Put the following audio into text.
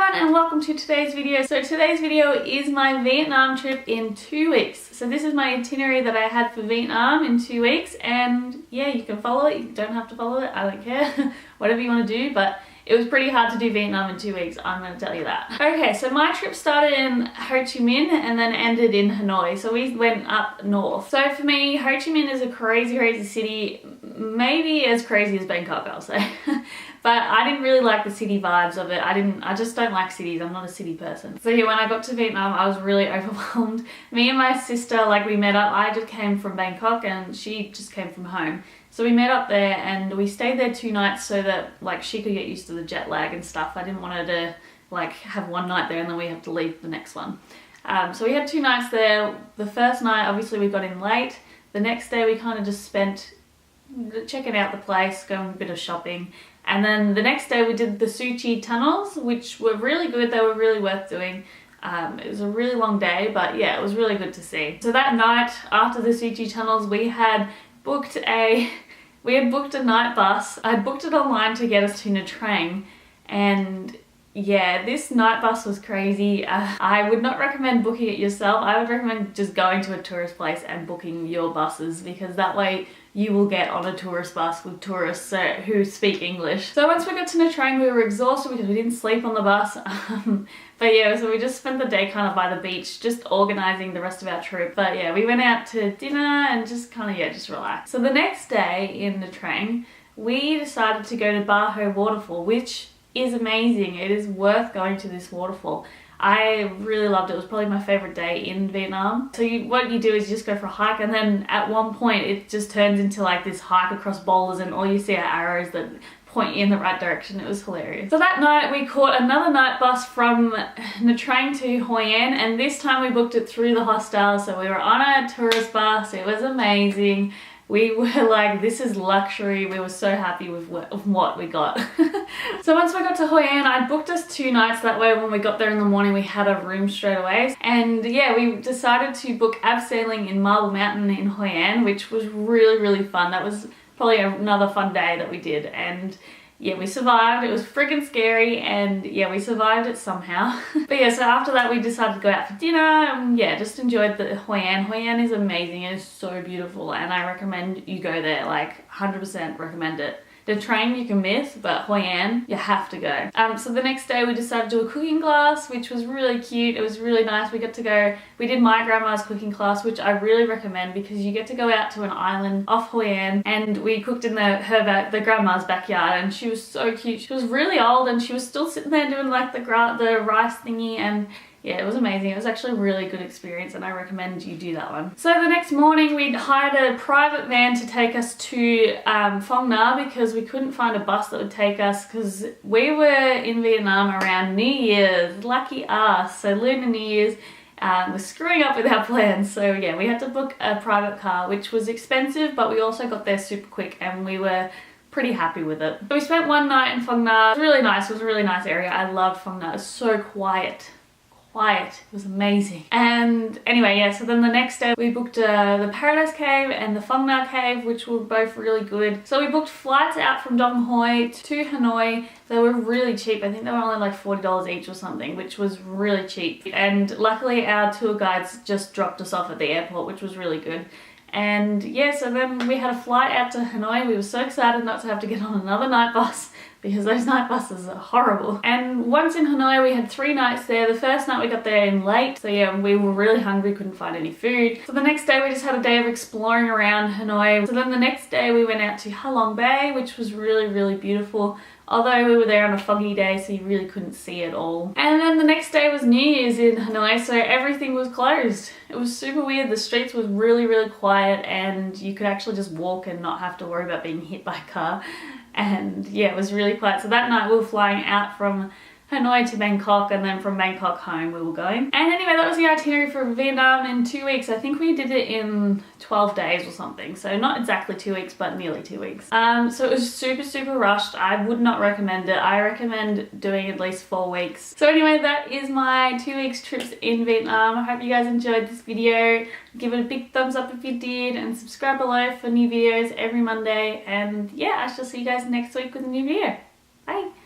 everyone and welcome to today's video. So today's video is my Vietnam trip in 2 weeks. So this is my itinerary that I had for Vietnam in 2 weeks, and yeah, you can follow it, you don't have to follow it, I don't care, whatever you want to do, but it was pretty hard to do Vietnam in 2 weeks, I'm going to tell you that. Okay, so my trip started in Ho Chi Minh and then ended in Hanoi, so we went up north. So for me, Ho Chi Minh is a crazy city, maybe as crazy as Bangkok, I'll say. But I didn't really like the city vibes of it. I just don't like cities. I'm not a city person. So yeah, when I got to Vietnam, I was really overwhelmed. Me and my sister, like, we met up. I just came from Bangkok and she just came from home. So we met up there and we stayed there 2 nights so that like she could get used to the jet lag and stuff. I didn't want her to like have one night there and then we have to leave the next one. So we had 2 nights there. The first night, obviously we got in late. The next day we kind of just spent checking out the place, going a bit of shopping. And then the next day we did the Su Chi tunnels, which were really good. They were really worth doing. It was a really long day, but yeah, it was really good to see. So that night after the Su Chi tunnels, we had booked a night bus. I booked it online to get us to Nha Trang, and yeah, this night bus was crazy. I would not recommend booking it yourself. I would recommend just going to a tourist place and booking your buses, because that way you will get on a tourist bus with tourists who speak English. So once we got to Nha Trang, we were exhausted because we didn't sleep on the bus. But yeah, so we just spent the day kind of by the beach, just organizing the rest of our trip. But yeah, we went out to dinner and just kind of, yeah, just relax. So the next day in Nha Trang, we decided to go to Ba Ho waterfall, which is amazing. It is worth going to this waterfall. I really loved it. It was probably my favorite day in Vietnam. So what you do is you just go for a hike, and then at one point it just turns into like this hike across boulders and all you see are arrows that point you in the right direction. It was hilarious. So that night we caught another night bus from Nha Trang to Hoi An, and this time we booked it through the hostel. So we were on a tourist bus. It was amazing. We were like, this is luxury. We were so happy with what we got. So once we got to Hoi An, I booked us 2 nights. That way when we got there in the morning, we had a room straight away. And yeah, we decided to book abseiling in Marble Mountain in Hoi An, which was really fun. That was probably another fun day that we did. And yeah, we survived. It was friggin' scary, and yeah, we survived it somehow. But yeah, so after that we decided to go out for dinner and yeah, just enjoyed the Hoi An. Hoi An is amazing. It is so beautiful and I recommend you go there, like 100% recommend it. The train you can miss, but Hoi An, you have to go. So the next day we decided to do a cooking class, which was really cute. It was really nice. We got to go, we did my grandma's cooking class, which I really recommend because you get to go out to an island off Hoi An, and we cooked in the grandma's backyard, and she was so cute. She was really old and she was still sitting there doing like the rice thingy, and yeah, it was amazing. It was actually a really good experience and I recommend you do that one. So the next morning we hired a private van to take us to Phong Nha, because we couldn't find a bus that would take us, because we were in Vietnam around New Year's. Lucky us. So Lunar New Year's, we're screwing up with our plans. So yeah, we had to book a private car, which was expensive, but we also got there super quick and we were pretty happy with it. So we spent 1 night in Phong Nha. It was really nice. It was a really nice area. I loved Phong Nha. It was so quiet. It was amazing. And anyway, yeah, so then the next day we booked the Paradise Cave and the Phong Nha Cave, which were both really good. So we booked flights out from Dong Hoi to Hanoi. They were really cheap. I think they were only like $40 each or something, which was really cheap. And luckily our tour guides just dropped us off at the airport, which was really good. And yeah, so then we had a flight out to Hanoi. We were so excited not to have to get on another night bus, because those night buses are horrible. And once in Hanoi, we had 3 nights there. The first night we got there in late, so yeah, we were really hungry, couldn't find any food. So the next day we just had a day of exploring around Hanoi. So then the next day we went out to Ha Long Bay, which was really beautiful. Although we were there on a foggy day, so you really couldn't see it all. And then the next day was New Year's in Hanoi, so everything was closed. It was super weird. The streets was really quiet, and you could actually just walk and not have to worry about being hit by a car. And yeah, it was really quiet. So that night we were flying out from Hanoi to Bangkok, and then from Bangkok home we were going. And anyway, that was the itinerary for Vietnam in 2 weeks. I think we did it in 12 days or something. So not exactly 2 weeks, but nearly 2 weeks. So it was super rushed. I would not recommend it. I recommend doing at least 4 weeks. So anyway, that is my 2 weeks trips in Vietnam. I hope you guys enjoyed this video. Give it a big thumbs up if you did, and subscribe below for new videos every Monday. And yeah, I shall see you guys next week with a new video. Bye!